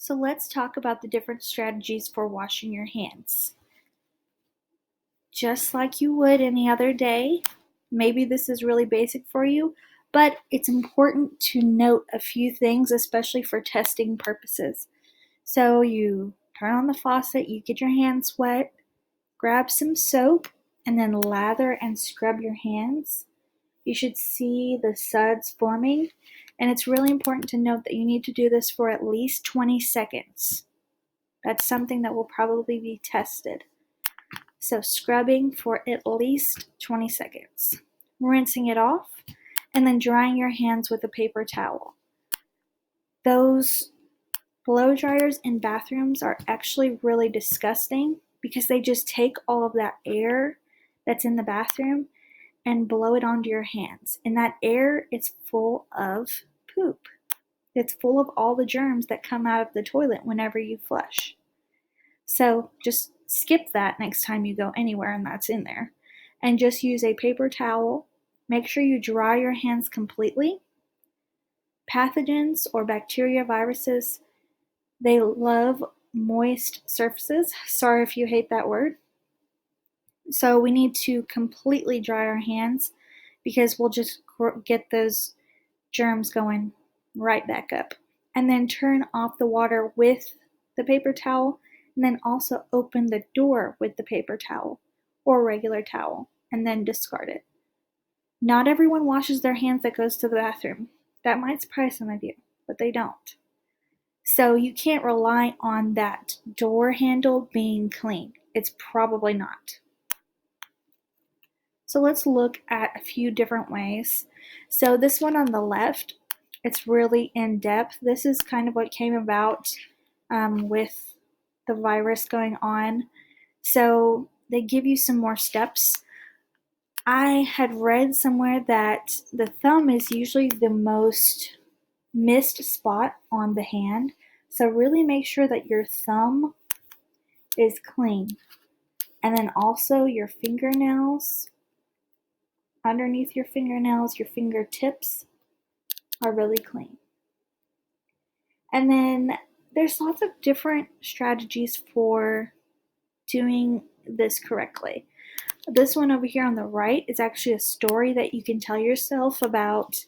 So let's talk about the different strategies for washing your hands. Just like you would any other day, maybe this is really basic for you, but it's important to note a few things, especially for testing purposes. So you turn on the faucet, you get your hands wet, grab some soap, and then lather and scrub your hands. You should see the suds forming, and it's really important to note that you need to do this for at least 20 seconds. That's something that will probably be tested. So scrubbing for at least 20 seconds. Rinsing it off, and then drying your hands with a paper towel. Those blow dryers in bathrooms are actually really disgusting because they just take all of that air that's in the bathroom and blow it onto your hands. And that air is full of poop. It's full of all the germs that come out of the toilet whenever you flush. So just skip that next time you go anywhere and that's in there. And just use a paper towel. Make sure you dry your hands completely. Pathogens or bacteria, viruses, they love moist surfaces. Sorry if you hate that word. So we need to completely dry our hands because we'll just get those germs going right back up. And then turn off the water with the paper towel, and then also open the door with the paper towel or regular towel, and then discard it. Not everyone washes their hands that goes to the bathroom. That might surprise some of you, but they don't. So you can't rely on that door handle being clean. It's probably not. So let's look at a few different ways. So this one on the left, it's really in depth. This is kind of what came about with the virus going on. So they give you some more steps. I had read somewhere that the thumb is usually the most missed spot on the hand. So really make sure that your thumb is clean. And then also your fingernails, underneath your fingernails, your fingertips are really clean. And then there's lots of different strategies for doing this correctly. This one over here on the right is actually a story that you can tell yourself about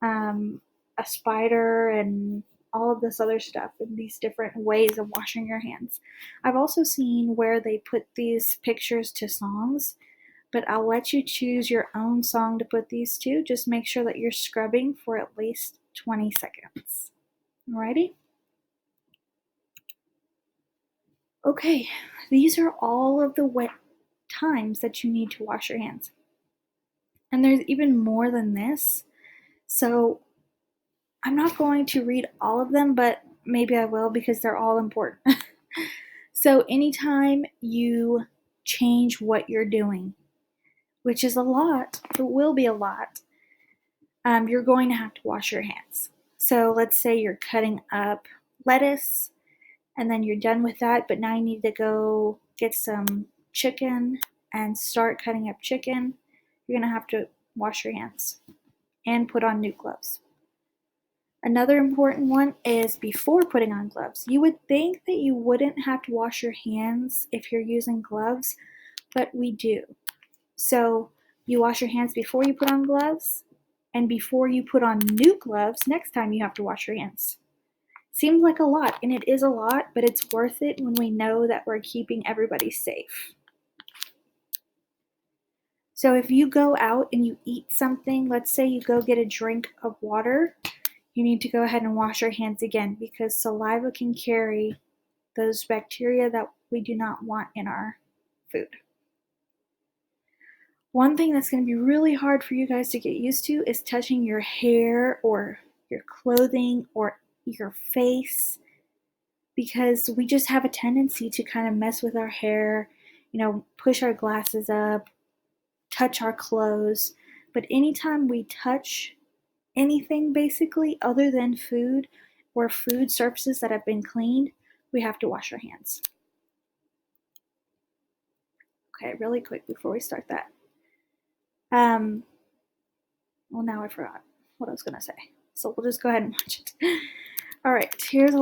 a spider and all of this other stuff and these different ways of washing your hands. I've also seen where they put these pictures to songs, but I'll let you choose your own song to put these to. Just make sure that you're scrubbing for at least 20 seconds. Alrighty? Okay, these are all of the times that you need to wash your hands. And there's even more than this. So I'm not going to read all of them, but maybe I will because they're all important. So anytime you change what you're doing, which is a lot, it will be a lot, you're going to have to wash your hands. So let's say you're cutting up lettuce and then you're done with that, but now you need to go get some chicken and start cutting up chicken. You're going to have to wash your hands and put on new gloves. Another important one is before putting on gloves. You would think that you wouldn't have to wash your hands if you're using gloves, but we do. So you wash your hands before you put on gloves, and before you put on new gloves, next time you have to wash your hands. Seems like a lot, and it is a lot, but it's worth it when we know that we're keeping everybody safe. So if you go out and you eat something, let's say you go get a drink of water, you need to go ahead and wash your hands again because saliva can carry those bacteria that we do not want in our food. One thing that's going to be really hard for you guys to get used to is touching your hair or your clothing or your face, because we just have a tendency to kind of mess with our hair, push our glasses up, touch our clothes. But anytime we touch anything basically other than food or food surfaces that have been cleaned, we have to wash our hands. Okay, really quick before we start that. Well, now I forgot what I was going to say. So we'll just go ahead and watch it. All right, here's a